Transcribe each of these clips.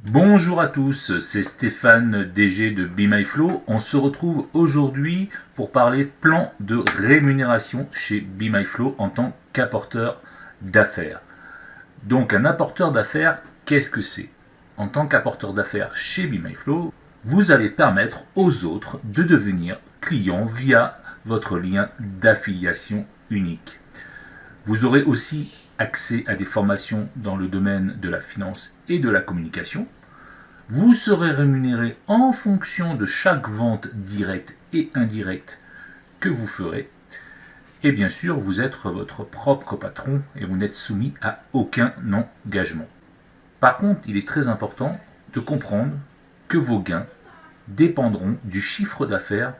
Bonjour à tous, c'est Stéphane DG de Be My Flow. On se retrouve aujourd'hui pour parler plan de rémunération chez Be My Flow en tant qu'apporteur d'affaires. Donc un apporteur d'affaires, qu'est-ce que c'est? En tant qu'apporteur d'affaires chez Be My Flow, vous allez permettre aux autres de devenir clients via votre lien d'affiliation unique. Vous aurez aussi accès à des formations dans le domaine de la finance et de la communication. Vous serez rémunéré en fonction de chaque vente directe et indirecte que vous ferez. Et bien sûr, vous êtes votre propre patron et vous n'êtes soumis à aucun engagement. Par contre, il est très important de comprendre que vos gains dépendront du chiffre d'affaires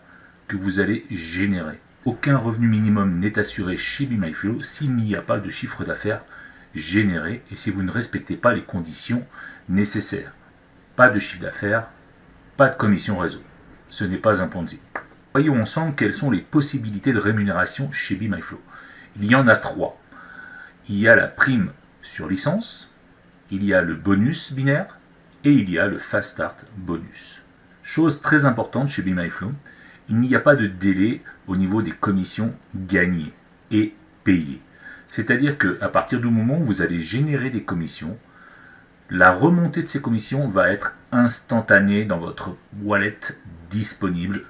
que vous allez générer. Aucun revenu minimum n'est assuré chez Be My Flow s'il n'y a pas de chiffre d'affaires généré et si vous ne respectez pas les conditions nécessaires. Pas de chiffre d'affaires, pas de commission réseau. Ce n'est pas un Ponzi. Voyons ensemble quelles sont les possibilités de rémunération chez Be My Flow. Il y en a 3. Il y a la prime sur licence, il y a le bonus binaire et il y a le Fast Start bonus. Chose très importante chez Be My Flow, il n'y a pas de délai au niveau des commissions gagnées et payées. C'est-à-dire qu'à partir du moment où vous allez générer des commissions, la remontée de ces commissions va être instantanée dans votre wallet disponible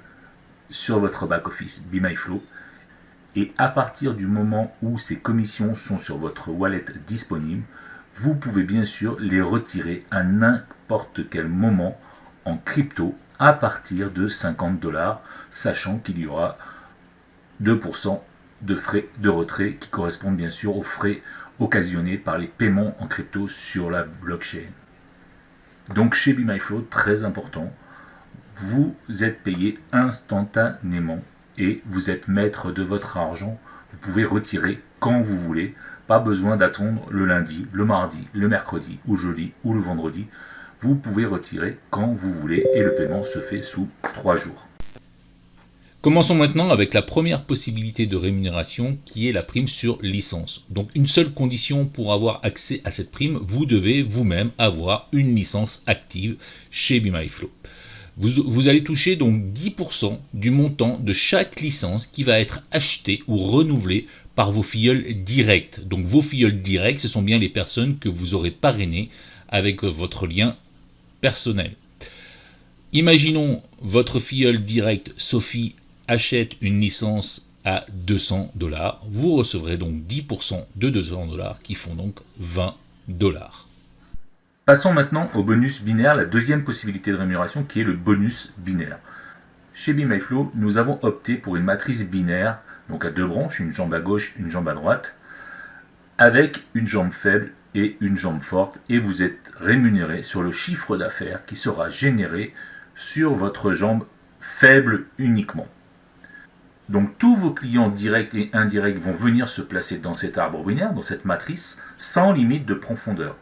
sur votre back-office Be My Flow. Et à partir du moment où ces commissions sont sur votre wallet disponible, vous pouvez bien sûr les retirer à n'importe quel moment en crypto à partir de 50 $, sachant qu'il y aura 2% de frais de retrait qui correspondent bien sûr aux frais occasionnés par les paiements en crypto sur la blockchain. Donc chez Be My Flow, très important, vous êtes payé instantanément et vous êtes maître de votre argent. Vous pouvez retirer quand vous voulez, pas besoin d'attendre le lundi, le mardi, le mercredi ou jeudi ou le vendredi. Vous pouvez retirer quand vous voulez et le paiement se fait sous 3 jours. Commençons maintenant avec la première possibilité de rémunération qui est la prime sur licence. Donc une seule condition pour avoir accès à cette prime, vous devez vous-même avoir une licence active chez Be My Flow. Vous allez toucher donc 10% du montant de chaque licence qui va être achetée ou renouvelée par vos filleuls directs. Donc vos filleuls directs, ce sont bien les personnes que vous aurez parrainées avec votre lien personnel. Imaginons votre filleule direct Sophie achète une licence à 200 $, vous recevrez donc 10% de 200 $ qui font donc 20 $. Passons maintenant au bonus binaire, la deuxième possibilité de rémunération qui est le bonus binaire. Chez Be My Flow, nous avons opté pour une matrice binaire, donc à 2 branches, une jambe à gauche, une jambe à droite, avec une jambe faible et une jambe forte, et vous êtes rémunéré sur le chiffre d'affaires qui sera généré sur votre jambe faible uniquement. Donc tous vos clients directs et indirects vont venir se placer dans cet arbre binaire, dans cette matrice, sans limite de profondeur.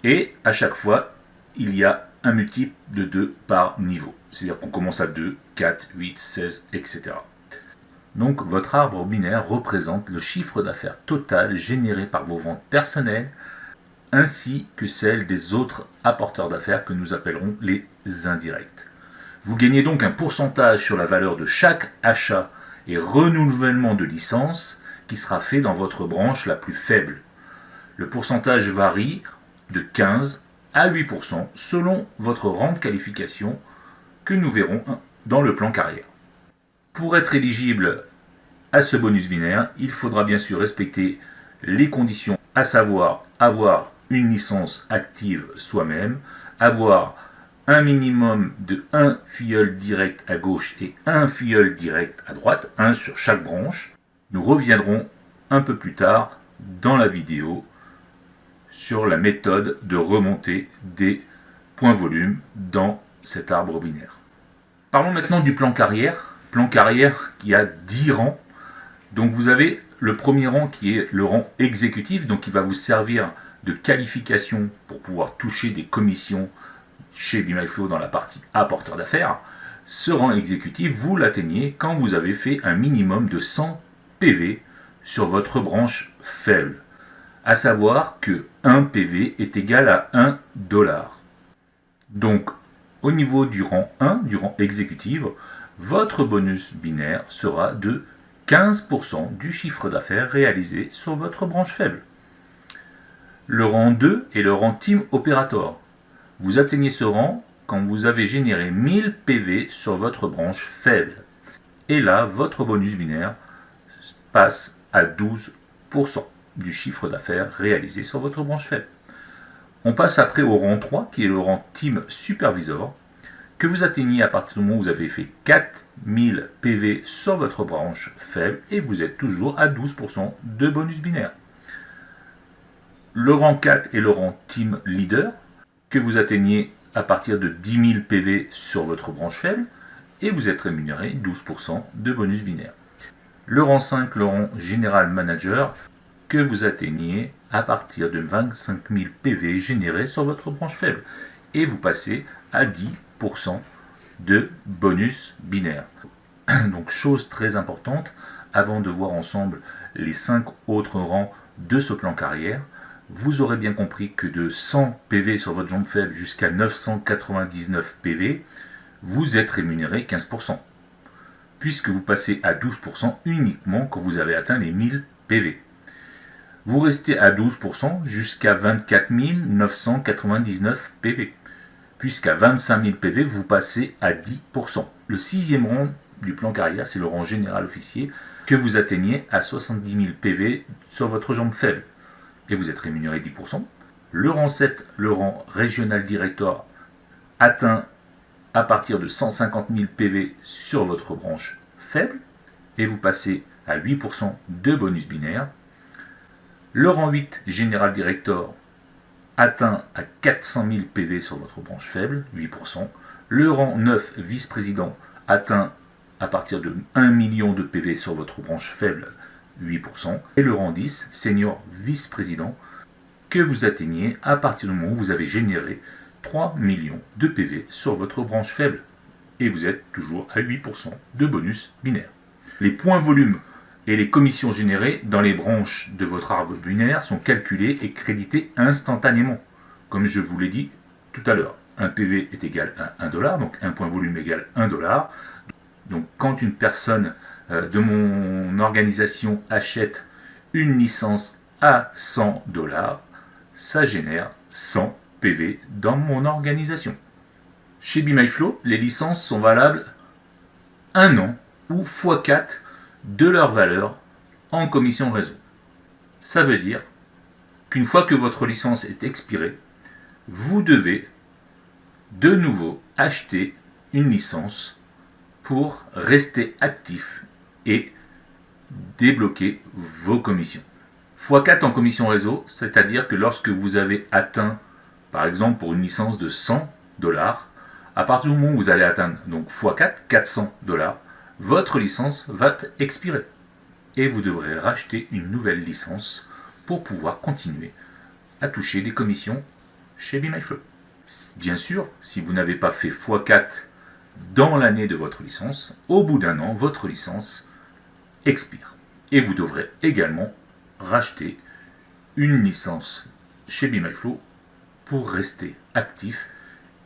Et à chaque fois, il y a un multiple de 2 par niveau. C'est-à-dire qu'on commence à 2, 4, 8, 16, etc. Donc votre arbre binaire représente le chiffre d'affaires total généré par vos ventes personnelles ainsi que celle des autres apporteurs d'affaires que nous appellerons les indirects. Vous gagnez donc un pourcentage sur la valeur de chaque achat et renouvellement de licence qui sera fait dans votre branche la plus faible. Le pourcentage varie de 15 à 8% selon votre rang de qualification que nous verrons dans le plan carrière. Pour être éligible à ce bonus binaire, il faudra bien sûr respecter les conditions, à savoir avoir une licence active soi-même, avoir un minimum de 1 filleul direct à gauche et 1 filleul direct à droite, 1 sur chaque branche. Nous reviendrons un peu plus tard dans la vidéo sur la méthode de remontée des points volume dans cet arbre binaire. Parlons maintenant du plan carrière qui a 10 rangs. Donc vous avez le premier rang qui est le rang exécutif, donc il va vous servir de qualification pour pouvoir toucher des commissions chez Be My Flow dans la partie apporteur d'affaires. Ce rang exécutif, vous l'atteignez quand vous avez fait un minimum de 100 PV sur votre branche faible. à savoir que 1 PV est égal à 1 dollar. Donc, au niveau du rang 1, du rang exécutif, votre bonus binaire sera de 15% du chiffre d'affaires réalisé sur votre branche faible. Le rang 2 est le rang Team Operator. Vous atteignez ce rang quand vous avez généré 1000 PV sur votre branche faible. Et là, votre bonus binaire passe à 12% du chiffre d'affaires réalisé sur votre branche faible. On passe après au rang 3, qui est le rang Team Supervisor, que vous atteignez à partir du moment où vous avez fait 4000 PV sur votre branche faible et vous êtes toujours à 12% de bonus binaire. Le rang 4 est le rang Team Leader, que vous atteignez à partir de 10 000 PV sur votre branche faible et vous êtes rémunéré 12% de bonus binaire. Le rang 5, le rang General Manager, que vous atteignez à partir de 25 000 PV générés sur votre branche faible et vous passez à 10% de bonus binaire. Donc chose très importante, avant de voir ensemble les 5 autres rangs de ce plan carrière, vous aurez bien compris que de 100 PV sur votre jambe faible jusqu'à 999 PV, vous êtes rémunéré 15%, puisque vous passez à 12% uniquement quand vous avez atteint les 1000 PV. Vous restez à 12% jusqu'à 24 999 PV, puisqu'à 25 000 PV, vous passez à 10%. Le 6e rang du plan carrière, c'est le rang général officier, que vous atteignez à 70 000 PV sur votre jambe faible, et vous êtes rémunéré 10%. Le rang 7, le rang régional director, atteint à partir de 150 000 PV sur votre branche faible, et vous passez à 8% de bonus binaire. Le rang 8, General Director, atteint à 400 000 PV sur votre branche faible, 8%. Le rang 9, Vice-président, atteint à partir de 1 million de PV sur votre branche faible, 8%. Et le rang 10, Senior Vice-président, que vous atteignez à partir du moment où vous avez généré 3 millions de PV sur votre branche faible. Et vous êtes toujours à 8% de bonus binaire. Les points volume et les commissions générées dans les branches de votre arbre binaire sont calculées et créditées instantanément. Comme je vous l'ai dit tout à l'heure, un PV est égal à 1 dollar, donc un point volume égale 1 dollar. Donc quand une personne de mon organisation achète une licence à 100 dollars, ça génère 100 PV dans mon organisation. Chez BeMyFlow, les licences sont valables 1 an ou x4 de leur valeur en commission réseau. Ça veut dire qu'une fois que votre licence est expirée, vous devez de nouveau acheter une licence pour rester actif et débloquer vos commissions. x4 en commission réseau, c'est-à-dire que lorsque vous avez atteint, par exemple pour une licence de 100 dollars, à partir du moment où vous allez atteindre donc x4, 400 dollars, votre licence va expirer et vous devrez racheter une nouvelle licence pour pouvoir continuer à toucher des commissions chez BeMyFlow. Bien sûr, si vous n'avez pas fait x4 dans l'année de votre licence, au bout d'un an, votre licence expire et vous devrez également racheter une licence chez BeMyFlow pour rester actif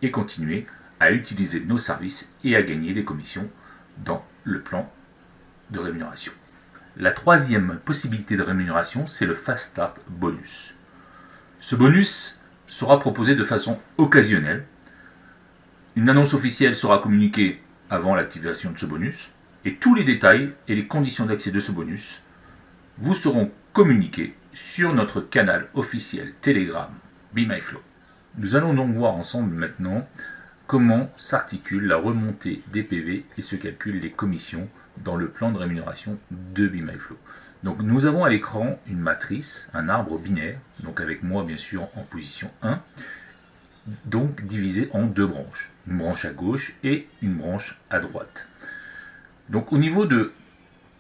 et continuer à utiliser nos services et à gagner des commissions dans le plan de rémunération. La troisième possibilité de rémunération, c'est le Fast Start Bonus. Ce bonus sera proposé de façon occasionnelle. Une annonce officielle sera communiquée avant l'activation de ce bonus et tous les détails et les conditions d'accès de ce bonus vous seront communiqués sur notre canal officiel Telegram BeMyFlow. Nous allons donc voir ensemble maintenant comment s'articule la remontée des PV et se calculent les commissions dans le plan de rémunération de BeMyFlow. Donc nous avons à l'écran une matrice, un arbre binaire, donc avec moi bien sûr en position 1, donc divisé en deux branches, une branche à gauche et une branche à droite. Donc au niveau de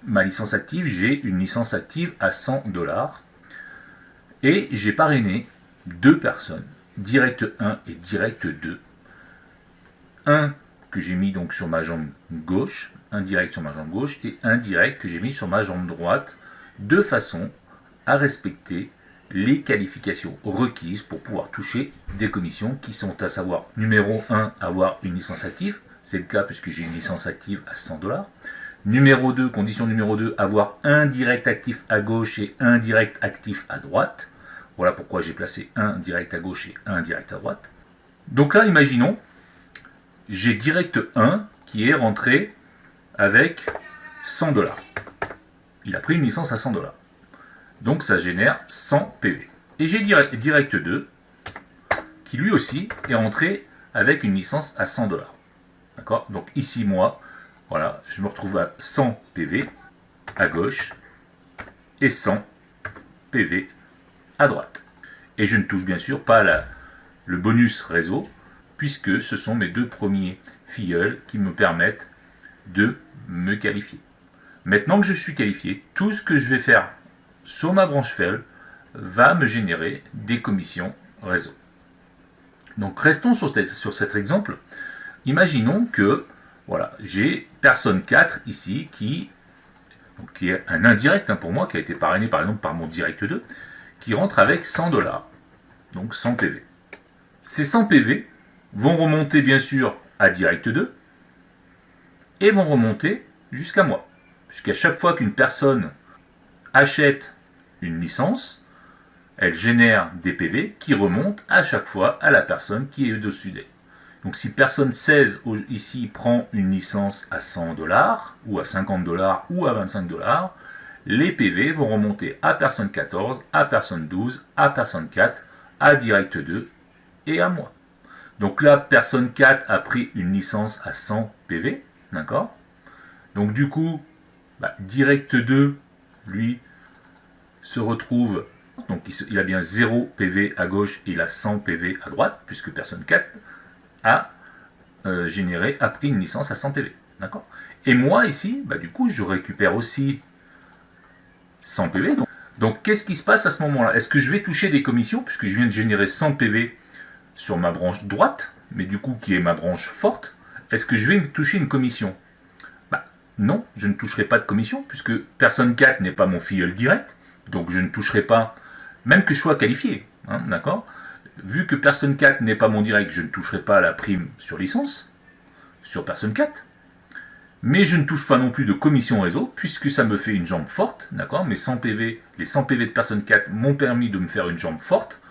ma licence active, j'ai une licence active à 100 dollars et j'ai parrainé deux personnes, Direct 1 et Direct 2. Un que j'ai mis donc sur ma jambe gauche, un direct sur ma jambe gauche et un direct que j'ai mis sur ma jambe droite, de façon à respecter les qualifications requises pour pouvoir toucher des commissions qui sont à savoir, numéro 1, avoir une licence active. C'est le cas puisque j'ai une licence active à 100 $. Numéro 2, condition numéro 2, avoir un direct actif à gauche et un direct actif à droite. Voilà pourquoi j'ai placé un direct à gauche et un direct à droite. Donc là, imaginons, j'ai direct 1 qui est rentré avec 100 $. Il a pris une licence à 100 $. Donc ça génère 100 PV. Et j'ai direct 2 qui lui aussi est rentré avec une licence à 100 $. D'accord? Donc ici, moi, voilà, je me retrouve à 100 PV à gauche et 100 PV à droite. Et je ne touche bien sûr pas le bonus réseau, puisque ce sont mes deux premiers filleuls qui me permettent de me qualifier. Maintenant que je suis qualifié, tout ce que je vais faire sur ma branche faible va me générer des commissions réseau. Donc restons sur cet exemple. Imaginons que voilà, j'ai personne 4 ici qui est un indirect pour moi, qui a été parrainé par exemple par mon direct 2, qui rentre avec 100 $, donc 100 PV. Ces 100 PV vont remonter bien sûr à direct 2 et vont remonter jusqu'à moi. Puisqu'à chaque fois qu'une personne achète une licence, elle génère des PV qui remontent à chaque fois à la personne qui est au-dessus d'elle. Donc si personne 16 ici prend une licence à 100 $, ou à 50 $, ou à 25 $, les PV vont remonter à personne 14, à personne 12, à personne 4, à direct 2 et à moi. Donc là, personne 4 a pris une licence à 100 PV, d'accord? Donc du coup, direct 2, lui, se retrouve, donc il a bien 0 PV à gauche et il a 100 PV à droite, puisque personne 4 a pris une licence à 100 PV, d'accord? Et moi ici, du coup, je récupère aussi 100 PV. Donc qu'est-ce qui se passe à ce moment-là? Est-ce que je vais toucher des commissions, puisque je viens de générer 100 PV sur ma branche droite, mais du coup qui est ma branche forte? Est-ce que je vais toucher une commission? Non, je ne toucherai pas de commission, puisque personne 4 n'est pas mon filleul direct, donc je ne toucherai pas, même que je sois qualifié, d'accord? Vu que personne 4 n'est pas mon direct, je ne toucherai pas la prime sur licence, sur personne 4, mais je ne touche pas non plus de commission réseau, puisque ça me fait une jambe forte, d'accord? Les 100 PV de personne 4 m'ont permis de me faire une jambe forte,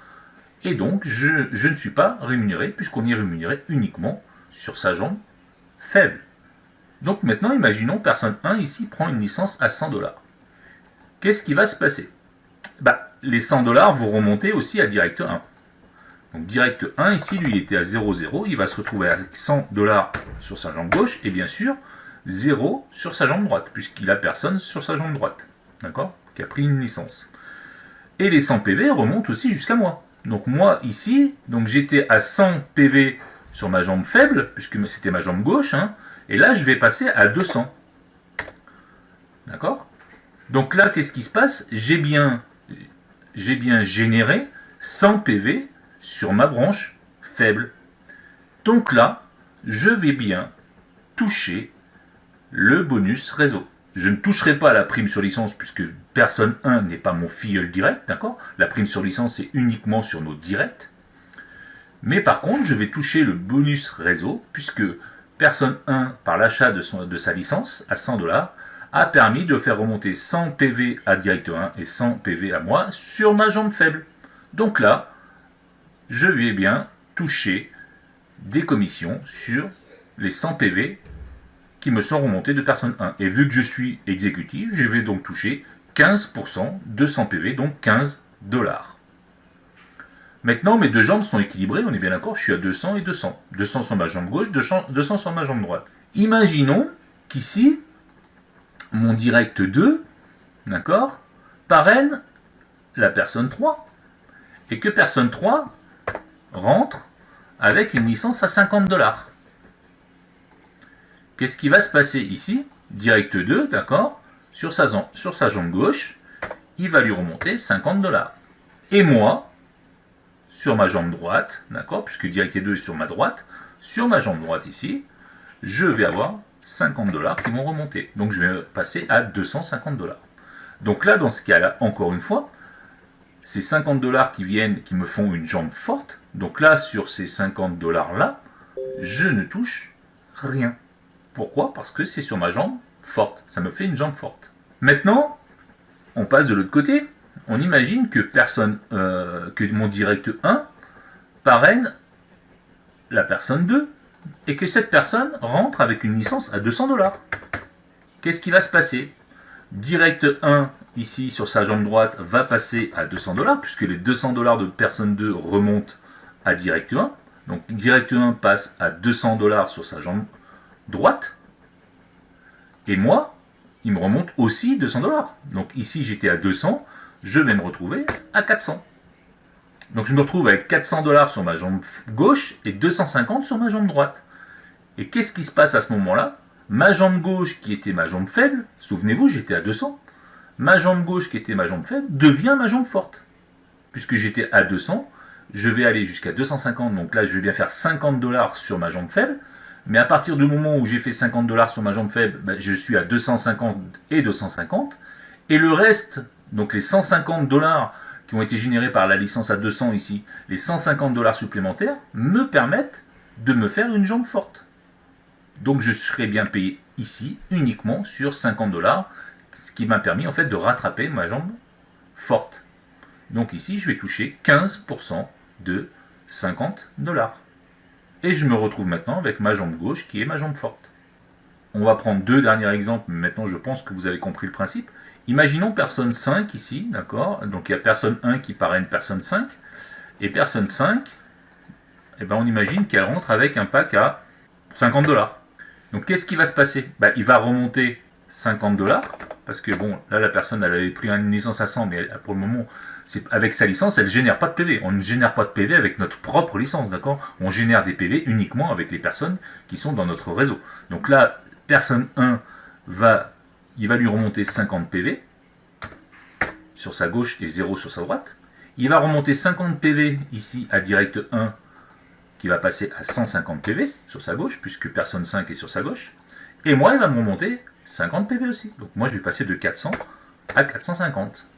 et donc je ne suis pas rémunéré, puisqu'on est rémunéré uniquement sur sa jambe faible. Donc maintenant, imaginons personne 1 ici prend une licence à 100 $. Qu'est-ce qui va se passer? Les 100 $ vont remonter aussi à direct 1. Donc direct 1 ici, lui, il était à 0,0. Il va se retrouver avec 100 $ sur sa jambe gauche et bien sûr 0 sur sa jambe droite, puisqu'il a personne sur sa jambe droite, d'accord, qui a pris une licence. Et les 100 PV remontent aussi jusqu'à moi. Donc moi ici, j'étais à 100 PV sur ma jambe faible, puisque c'était ma jambe gauche, et là je vais passer à 200. D'accord? Donc là, qu'est-ce qui se passe? J'ai bien généré 100 PV sur ma branche faible. Donc là, je vais bien toucher le bonus réseau. Je ne toucherai pas à la prime sur licence puisque personne 1 n'est pas mon filleul direct, d'accord? La prime sur licence c'est uniquement sur nos directs. Mais par contre, je vais toucher le bonus réseau puisque personne 1, par l'achat de sa licence à 100 $, a permis de faire remonter 100 PV à direct 1 et 100 PV à moi sur ma jambe faible. Donc là, je vais bien toucher des commissions sur les 100 PV qui me sont remontés de personne 1. Et vu que je suis exécutif, je vais donc toucher 15% de 100 PV, donc 15 $. Maintenant, mes deux jambes sont équilibrées, on est bien d'accord, je suis à 200 et 200. 200 sur ma jambe gauche, 200 sur ma jambe droite. Imaginons qu'ici, mon direct 2, d'accord, parraine la personne 3. Et que personne 3 rentre avec une licence à 50 $. Qu'est-ce qui va se passer ici? Direct 2, d'accord, sur sa jambe gauche, il va lui remonter 50 $. Et moi, sur ma jambe droite, d'accord, puisque direct 2 est sur ma droite, sur ma jambe droite ici, je vais avoir 50 $ qui vont remonter. Donc je vais passer à 250 $. Donc là, dans ce cas-là, encore une fois, ces 50 $ qui viennent, qui me font une jambe forte. Donc là, sur ces 50 $ là, je ne touche rien. Pourquoi? Parce que c'est sur ma jambe forte. Ça me fait une jambe forte. Maintenant, on passe de l'autre côté. On imagine que que mon direct 1 parraine la personne 2 et que cette personne rentre avec une licence à 200 $. Qu'est-ce qui va se passer? Direct 1, ici, sur sa jambe droite, va passer à 200 $, puisque les 200 $ de personne 2 remontent à direct 1. Donc, direct 1 passe à 200 $ sur sa jambe droite. Et moi, il me remonte aussi 200 $. Donc, ici, j'étais à 200, je vais me retrouver à 400. Donc, je me retrouve avec 400 $ sur ma jambe gauche et 250 sur ma jambe droite. Et qu'est-ce qui se passe à ce moment-là? Ma jambe gauche, qui était ma jambe faible, souvenez-vous, j'étais à 200, ma jambe gauche, qui était ma jambe faible, devient ma jambe forte. Puisque j'étais à 200, je vais aller jusqu'à 250, donc là, je vais bien faire 50 $ sur ma jambe faible, mais à partir du moment où j'ai fait 50 $ sur ma jambe faible, je suis à 250 et 250, et le reste, donc les 150 $ qui ont été générés par la licence à 200 ici, les 150 $ supplémentaires, me permettent de me faire une jambe forte. Donc je serai bien payé ici uniquement sur 50 $, ce qui m'a permis en fait de rattraper ma jambe forte. Donc ici je vais toucher 15% de 50 $. Et je me retrouve maintenant avec ma jambe gauche qui est ma jambe forte. On va prendre deux derniers exemples, mais maintenant je pense que vous avez compris le principe. Imaginons personne 5 ici, d'accord? Donc il y a personne 1 qui parraine personne 5. Et personne 5, eh ben on imagine qu'elle rentre avec un pack à 50 $. Donc qu'est-ce qui va se passer? Il va remonter 50 $, parce que bon, là la personne elle avait pris une licence à 100, mais pour le moment, avec sa licence, elle ne génère pas de PV. On ne génère pas de PV avec notre propre licence, d'accord? On génère des PV uniquement avec les personnes qui sont dans notre réseau. Donc là, personne 1 il va lui remonter 50 PV sur sa gauche et 0 sur sa droite. Il va remonter 50 PV ici à direct 1, qui va passer à 150 PV sur sa gauche, puisque personne 5 est sur sa gauche. Et moi, il va me remonter 50 PV aussi. Donc moi, je vais passer de 400 à 450.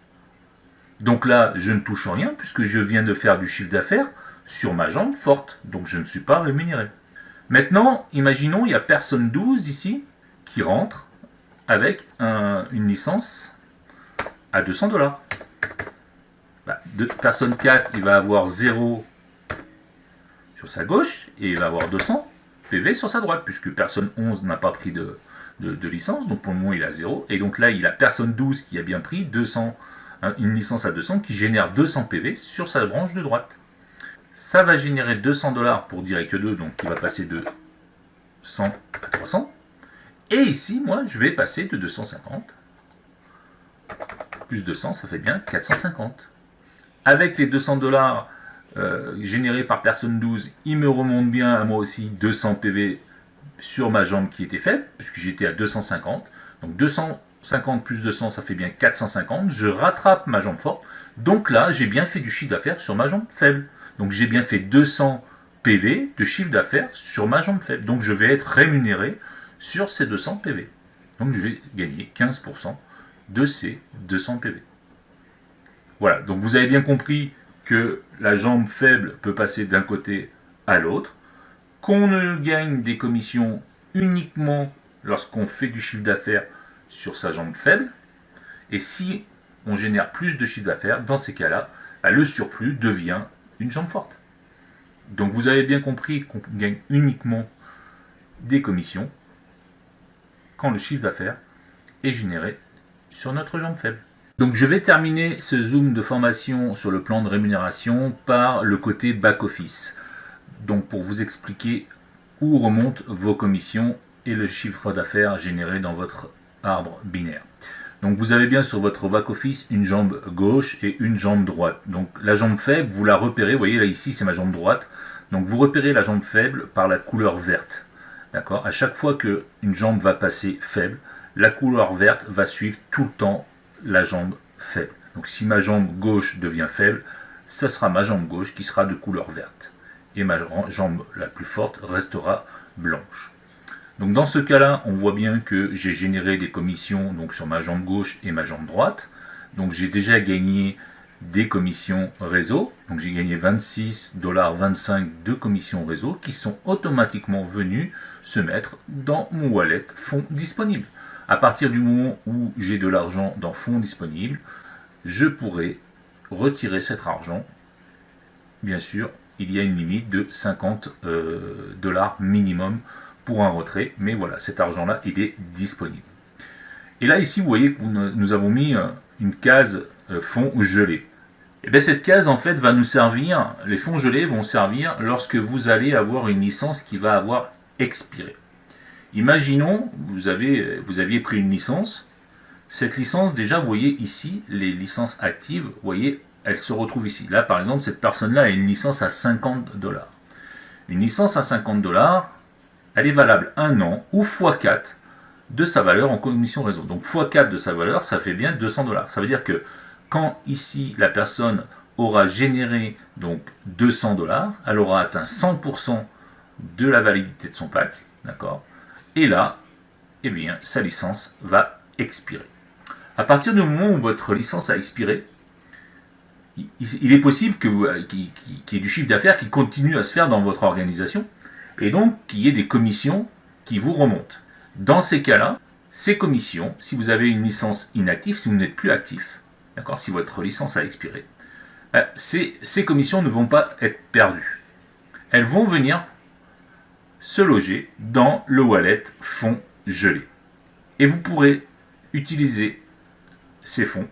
Donc là, je ne touche rien, puisque je viens de faire du chiffre d'affaires sur ma jambe forte. Donc je ne suis pas rémunéré. Maintenant, imaginons, il y a personne 12 ici, qui rentre avec une licence à 200 $. Personne 4, il va avoir 0 sur sa gauche, et il va avoir 200 PV sur sa droite, puisque personne 11 n'a pas pris de licence, donc pour le moment il a 0, et donc là il a personne 12 qui a bien pris une licence à 200 qui génère 200 PV sur sa branche de droite. Ça va générer 200 $ pour direct 2, donc il va passer de 100 à 300, et ici moi je vais passer de 250 plus 200, ça fait bien 450. Avec les 200 $ généré par personne 12, il me remonte bien à moi aussi 200 PV sur ma jambe qui était faible, puisque j'étais à 250. Donc 250 plus 200, ça fait bien 450. Je rattrape ma jambe forte. Donc là, j'ai bien fait du chiffre d'affaires sur ma jambe faible. Donc j'ai bien fait 200 PV de chiffre d'affaires sur ma jambe faible. Donc je vais être rémunéré sur ces 200 PV. Donc je vais gagner 15% de ces 200 PV. Voilà, donc vous avez bien compris que la jambe faible peut passer d'un côté à l'autre, qu'on ne gagne des commissions uniquement lorsqu'on fait du chiffre d'affaires sur sa jambe faible, et si on génère plus de chiffre d'affaires, dans ces cas-là, le surplus devient une jambe forte. Donc vous avez bien compris qu'on gagne uniquement des commissions quand le chiffre d'affaires est généré sur notre jambe faible. Donc je vais terminer ce zoom de formation sur le plan de rémunération par le côté back-office. Donc pour vous expliquer où remontent vos commissions et le chiffre d'affaires généré dans votre arbre binaire. Donc vous avez bien sur votre back-office une jambe gauche et une jambe droite. Donc la jambe faible, vous la repérez, vous voyez là ici c'est ma jambe droite. Donc vous repérez la jambe faible par la couleur verte. D'accord ? À chaque fois qu'une jambe va passer faible, la couleur verte va suivre tout le temps la jambe faible. Donc si ma jambe gauche devient faible, ce sera ma jambe gauche qui sera de couleur verte. Et ma jambe la plus forte restera blanche. Donc dans ce cas-là, on voit bien que j'ai généré des commissions donc sur ma jambe gauche et ma jambe droite. Donc j'ai déjà gagné des commissions réseau. Donc j'ai gagné 26,25 $ de commissions réseau qui sont automatiquement venus se mettre dans mon wallet fonds disponibles. À partir du moment où j'ai de l'argent dans fonds disponibles, je pourrai retirer cet argent. Bien sûr, il y a une limite de 50 $ minimum pour un retrait, mais voilà, cet argent-là, il est disponible. Et là, ici, vous voyez que nous avons mis une case fonds gelés. Et bien, cette case, en fait, va nous servir, les fonds gelés vont servir lorsque vous allez avoir une licence qui va avoir expiré. Imaginons, vous aviez pris une licence. Cette licence, déjà, vous voyez ici, les licences actives, vous voyez, elles se retrouvent ici. Là, par exemple, cette personne-là a une licence à 50 $. Une licence à 50 $, elle est valable 1 an ou x4 de sa valeur en commission réseau. Donc x4 de sa valeur, ça fait bien 200 $. Ça veut dire que quand ici la personne aura généré donc 200 $, elle aura atteint 100% de la validité de son pack, d'accord. Et là, eh bien, sa licence va expirer. À partir du moment où votre licence a expiré, il est possible qu'il y ait du chiffre d'affaires qui continue à se faire dans votre organisation et donc qu'il y ait des commissions qui vous remontent. Dans ces cas-là, ces commissions, si vous avez une licence inactive, si vous n'êtes plus actif, d'accord, si votre licence a expiré, ces commissions ne vont pas être perdues. Elles vont venir se loger dans le wallet fonds gelés. Et vous pourrez utiliser ces fonds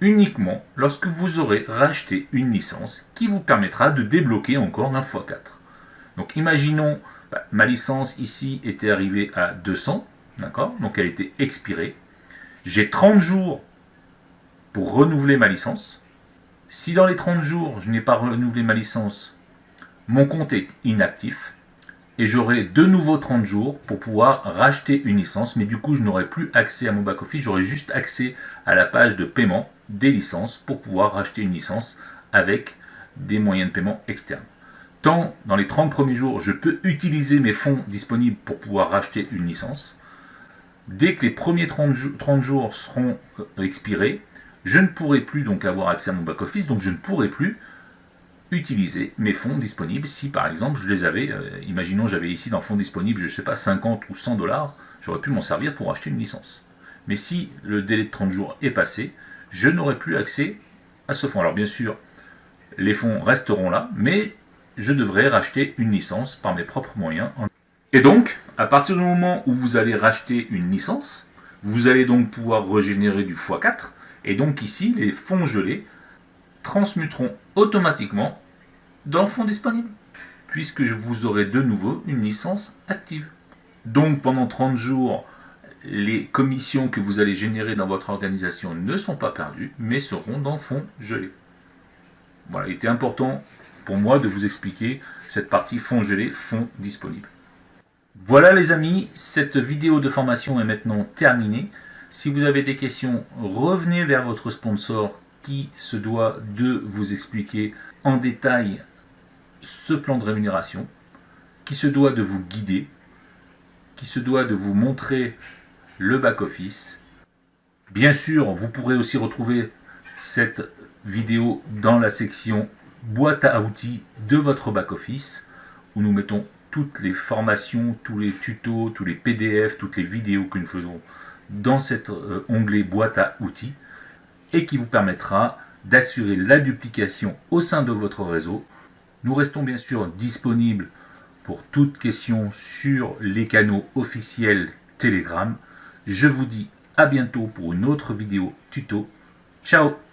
uniquement lorsque vous aurez racheté une licence qui vous permettra de débloquer encore un x4. Donc imaginons, ma licence ici était arrivée à 200, d'accord, donc elle était expirée. J'ai 30 jours pour renouveler ma licence. Si dans les 30 jours, je n'ai pas renouvelé ma licence, mon compte est inactif et j'aurai de nouveau 30 jours pour pouvoir racheter une licence, mais du coup, je n'aurai plus accès à mon back-office, j'aurai juste accès à la page de paiement des licences pour pouvoir racheter une licence avec des moyens de paiement externes. Tant dans les 30 premiers jours, je peux utiliser mes fonds disponibles pour pouvoir racheter une licence. Dès que les premiers 30 jours seront expirés, je ne pourrai plus donc avoir accès à mon back-office, donc je ne pourrai plus utiliser mes fonds disponibles. Si par exemple je les avais, imaginons j'avais ici dans fonds disponibles, je ne sais pas, 50 ou 100 $, j'aurais pu m'en servir pour acheter une licence. Mais si le délai de 30 jours est passé, je n'aurai plus accès à ce fonds. Alors bien sûr, les fonds resteront là, mais je devrais racheter une licence par mes propres moyens. Et donc, à partir du moment où vous allez racheter une licence, vous allez donc pouvoir régénérer du x4, et donc ici, les fonds gelés transmuteront automatiquement dans le fonds disponible, puisque vous aurez de nouveau une licence active. Donc pendant 30 jours, les commissions que vous allez générer dans votre organisation ne sont pas perdues, mais seront dans le fonds gelé. Voilà, il était important pour moi de vous expliquer cette partie fonds gelé, fonds disponible. Voilà les amis, cette vidéo de formation est maintenant terminée. Si vous avez des questions, revenez vers votre sponsor qui se doit de vous expliquer en détail ce plan de rémunération, qui se doit de vous guider, qui se doit de vous montrer le back-office. Bien sûr, vous pourrez aussi retrouver cette vidéo dans la section boîte à outils de votre back-office, où nous mettons toutes les formations, tous les tutos, tous les PDF, toutes les vidéos que nous faisons dans cet onglet boîte à outils, et qui vous permettra d'assurer la duplication au sein de votre réseau. Nous restons bien sûr disponibles pour toute question sur les canaux officiels Telegram. Je vous dis à bientôt pour une autre vidéo tuto. Ciao!